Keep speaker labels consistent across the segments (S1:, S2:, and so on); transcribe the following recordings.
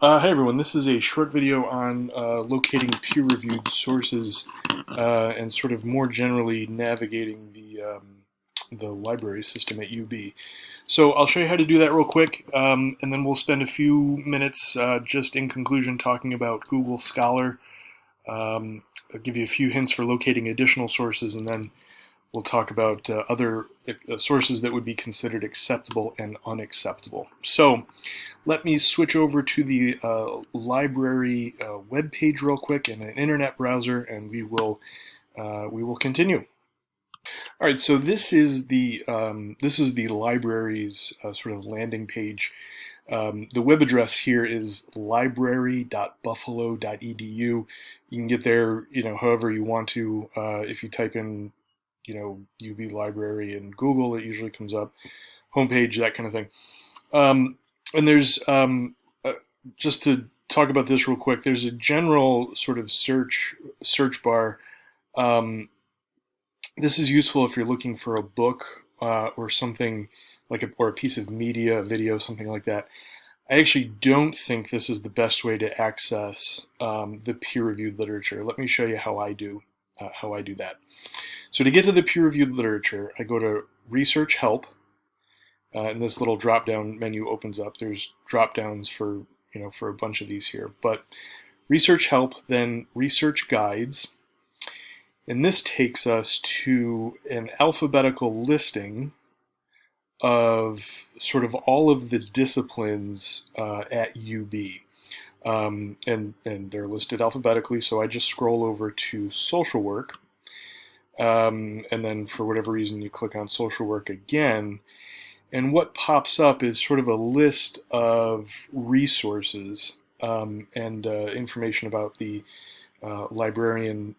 S1: Hi everyone, this is a short video on locating peer-reviewed sources and sort of more generally navigating the library system at UB. So I'll show you how to do that real quick, and then we'll spend a few minutes just in conclusion talking about Google Scholar. I'll give you a few hints for locating additional sources, and then we'll talk about other sources that would be considered acceptable and unacceptable. So let me switch over to the library web page real quick in an internet browser, and we will continue. All right, so this is the library's sort of landing page. The web address here is library.buffalo.edu. You can get there, however you want to. If you type in, UB Library in Google, it usually comes up. Homepage, that kind of thing. And there's just to talk about this real quick. There's a general sort of search bar. This is useful if you're looking for a book or something like or a piece of media, a video, something like that. I actually don't think this is the best way to access the peer-reviewed literature. Let me show you how I do that. So to get to the peer-reviewed literature, I go to Research Help, and this little drop-down menu opens up. There's drop-downs for for a bunch of these here, but Research Help, then Research Guides, and this takes us to an alphabetical listing of sort of all of the disciplines at UB. And they're listed alphabetically, so I just scroll over to social work, and then for whatever reason you click on social work again, and what pops up is sort of a list of resources and information about the librarian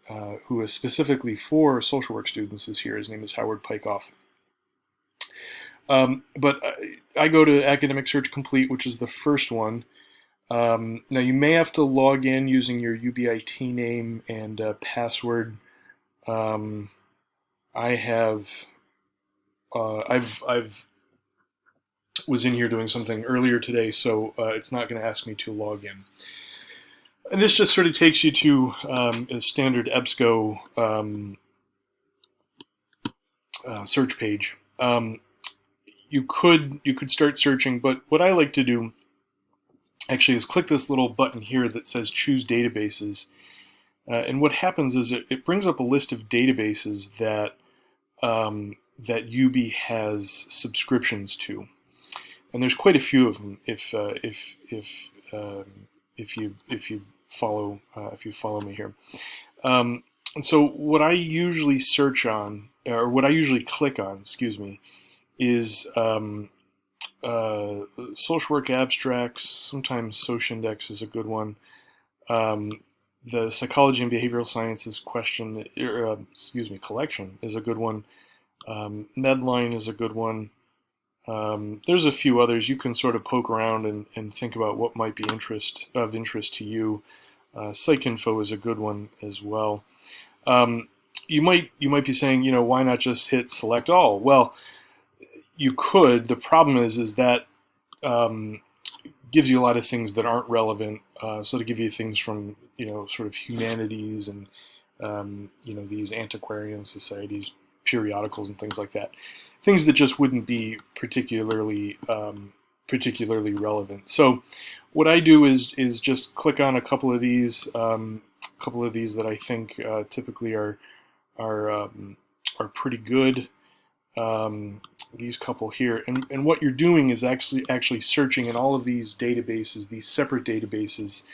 S1: who is specifically for social work students is here. His name is Howard Pikeoff. But I go to Academic Search Complete, which is the first one. Now you may have to log in using your UBIT name and password. I've was in here doing something earlier today, so it's not going to ask me to log in. And this just sort of takes you to a standard EBSCO search page. You could start searching, but what I like to do actually is click this little button here that says Choose Databases. And what happens is it brings up a list of databases that UB has subscriptions to, and there's quite a few of them. If you follow me here, and so what I usually search on, or what I usually click on, excuse me, is social work abstracts. Sometimes SocIndex is a good one. The Psychology and Behavioral Sciences collection is a good one. Medline is a good one. There's a few others. You can sort of poke around and think about what might be of interest to you. PsycInfo is a good one as well. You might be saying, why not just hit Select All? Well, you could. The problem is that gives you a lot of things that aren't relevant. So to give you things from sort of humanities and these antiquarian societies, periodicals, and things like that. Things that just wouldn't be particularly relevant. So what I do is just click on a couple of these that I think typically are pretty good. These couple here, and what you're doing is actually searching in all of these databases, these separate databases,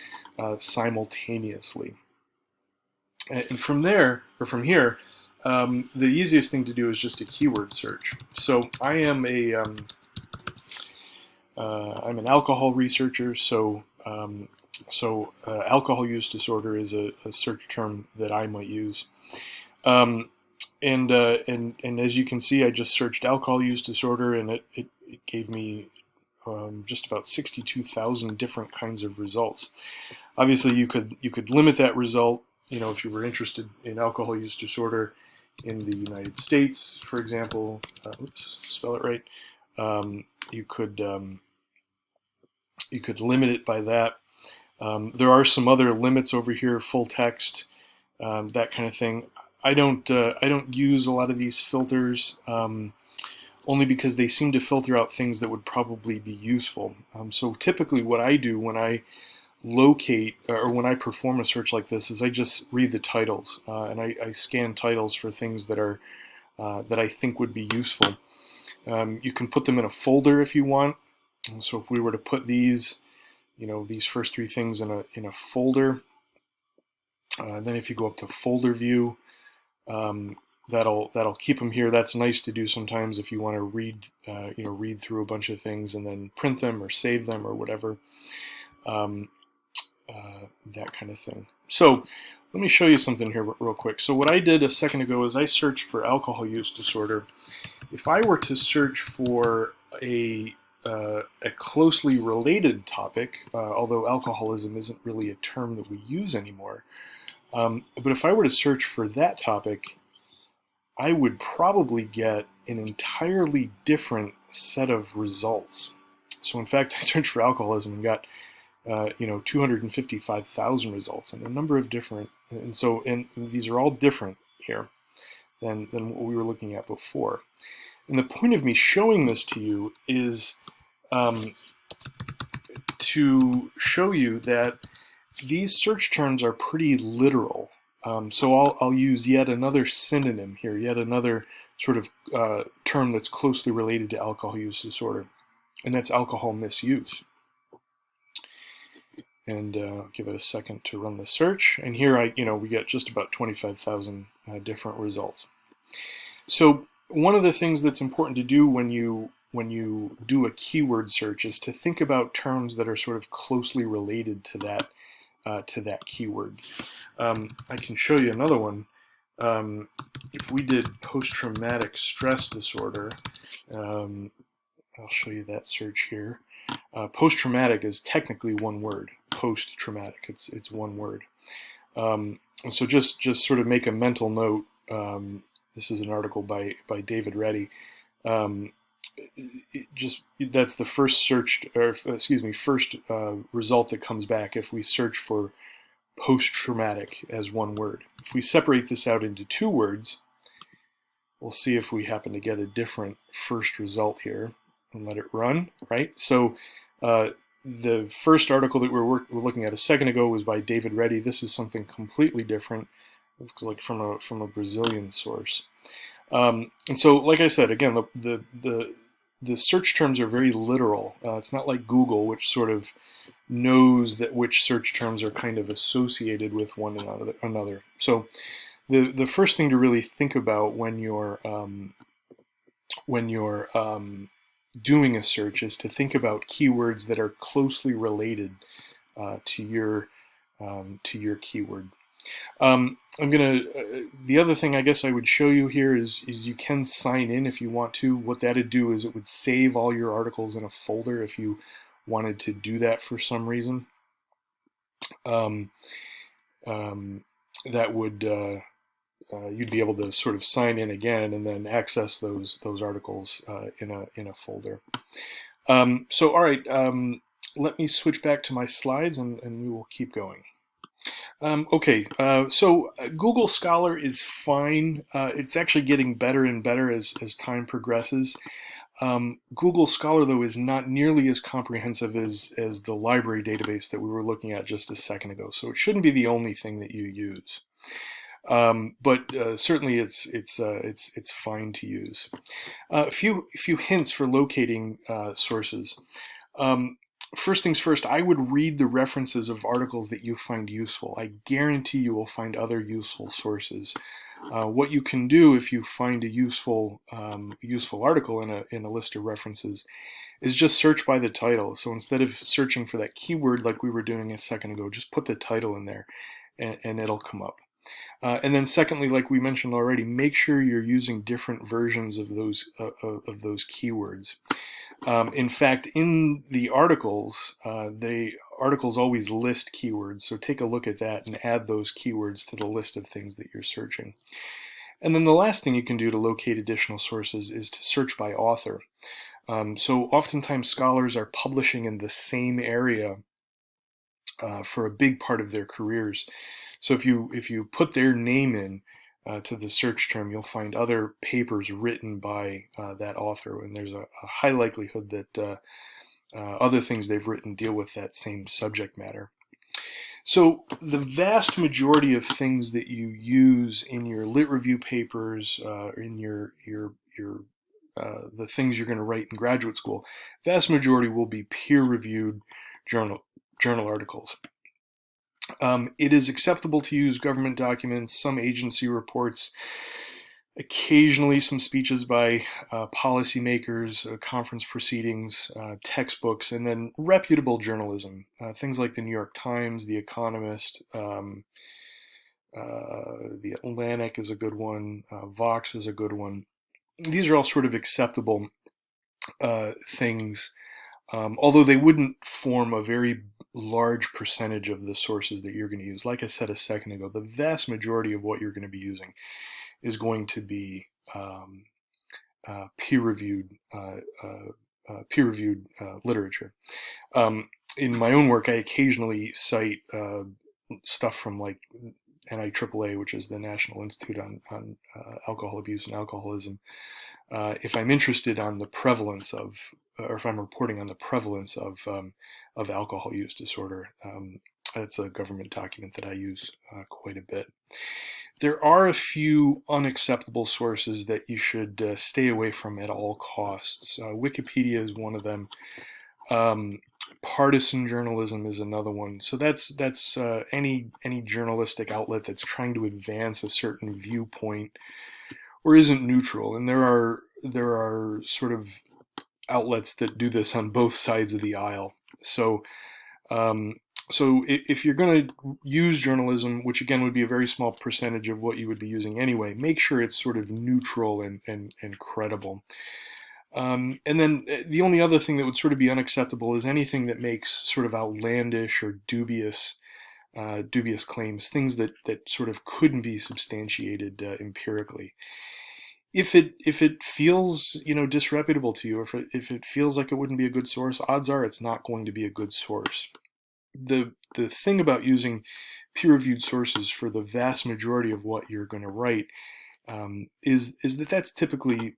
S1: simultaneously. And from here, the easiest thing to do is just a keyword search. So I am I'm an alcohol researcher, so alcohol use disorder is a search term that I might use. And as you can see, I just searched alcohol use disorder, and it gave me just about 62,000 different kinds of results. Obviously, you could limit that result, if you were interested in alcohol use disorder in the United States, for example. Oops, spell it right. You could limit it by that. There are some other limits over here, full text, that kind of thing. I don't use a lot of these filters, only because they seem to filter out things that would probably be useful. So typically what I do when I locate or when I perform a search like this is I just read the titles, and I scan titles for things that are that I think would be useful. You can put them in a folder if you want. So if we were to put these, these first three things in a folder, then if you go up to folder view, that'll keep them here. That's nice to do sometimes if you want to read through a bunch of things and then print them or save them or whatever, that kind of thing. So let me show you something here real quick. So what I did a second ago is I searched for alcohol use disorder. If I were to search for a closely related topic, although alcoholism isn't really a term that we use anymore, but if I were to search for that topic, I would probably get an entirely different set of results. So in fact, I searched for alcoholism and got 255,000 results, and a number of different, and these are all different here than what we were looking at before. And the point of me showing this to you is to show you that these search terms are pretty literal. So I'll use yet another synonym here, yet another sort of term that's closely related to alcohol use disorder, and that's alcohol misuse. And I'll give it a second to run the search. And here we get just about 25,000 different results. So one of the things that's important to do when you do a keyword search is to think about terms that are sort of closely related to that keyword. I can show you another one. If we did post-traumatic stress disorder, I'll show you that search here. Post-traumatic is technically one word. Post-traumatic, it's one word. So just sort of make a mental note. This is an article by David Reddy. That's the first first result that comes back if we search for post-traumatic as one word. If we separate this out into two words, we'll see if we happen to get a different first result here, and let it run, right? So the first article that we were looking at a second ago was by David Reddy. This is something completely different. It looks like from a Brazilian source. And so, like I said, again, the search terms are very literal. It's not like Google, which sort of knows that which search terms are kind of associated with one another. So the first thing to really think about when you're doing a search is to think about keywords that are closely related to your keyword. The other thing I guess I would show you here is you can sign in if you want to. What that would do is it would save all your articles in a folder if you wanted to do that for some reason. That would you'd be able to sort of sign in again and then access those articles in a folder. So all right, let me switch back to my slides and we will keep going. Okay, so Google Scholar is fine. It's actually getting better and better as time progresses. Google Scholar, though, is not nearly as comprehensive as the library database that we were looking at just a second ago. So it shouldn't be the only thing that you use. But certainly it's fine to use. A few hints for locating sources. First things first, I would read the references of articles that you find useful. I guarantee you will find other useful sources. What you can do if you find a useful article in a list of references is just search by the title. So instead of searching for that keyword like we were doing a second ago, just put the title in there and it'll come up. And then secondly, like we mentioned already, make sure you're using different versions of those keywords. In fact, in the articles always list keywords, so take a look at that and add those keywords to the list of things that you're searching. And then the last thing you can do to locate additional sources is to search by author. So oftentimes scholars are publishing in the same area for a big part of their careers. So if you put their name in to the search term, you'll find other papers written by that author, and there's a high likelihood that other things they've written deal with that same subject matter. So the vast majority of things that you use in your lit review papers, in your the things you're going to write in graduate school, vast majority will be peer-reviewed journal articles. It is acceptable to use government documents, some agency reports, occasionally some speeches by policymakers, conference proceedings, textbooks, and then reputable journalism. Things like the New York Times, The Economist, The Atlantic is a good one, Vox is a good one. These are all sort of acceptable things, although they wouldn't form a very large percentage of the sources that you're going to use. Like I said a second ago, the vast majority of what you're going to be using is going to be peer-reviewed literature. In my own work, I occasionally cite stuff from like NIAAA, which is the National Institute on Alcohol Abuse and Alcoholism. If I'm interested on the prevalence of, or if I'm reporting on the prevalence of alcohol use disorder, that's a government document that I use quite a bit. There are a few unacceptable sources that you should stay away from at all costs. Wikipedia is one of them. Partisan journalism is another one. So that's any journalistic outlet that's trying to advance a certain viewpoint or isn't neutral. And there are sort of outlets that do this on both sides of the aisle. So if you're going to use journalism, which again would be a very small percentage of what you would be using anyway, make sure it's sort of neutral and credible. And then the only other thing that would sort of be unacceptable is anything that makes sort of outlandish or dubious claims, things that sort of couldn't be substantiated empirically. If it feels disreputable to you, or if it feels like it wouldn't be a good source, odds are it's not going to be a good source. The thing about using peer-reviewed sources for the vast majority of what you're going to write is that that's typically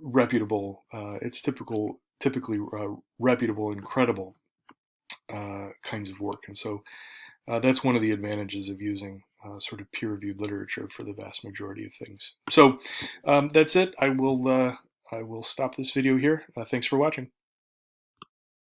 S1: reputable. It's typically reputable and credible kinds of work, and so that's one of the advantages of using sort of peer-reviewed literature for the vast majority of things. So that's it. I will stop this video here. Thanks for watching.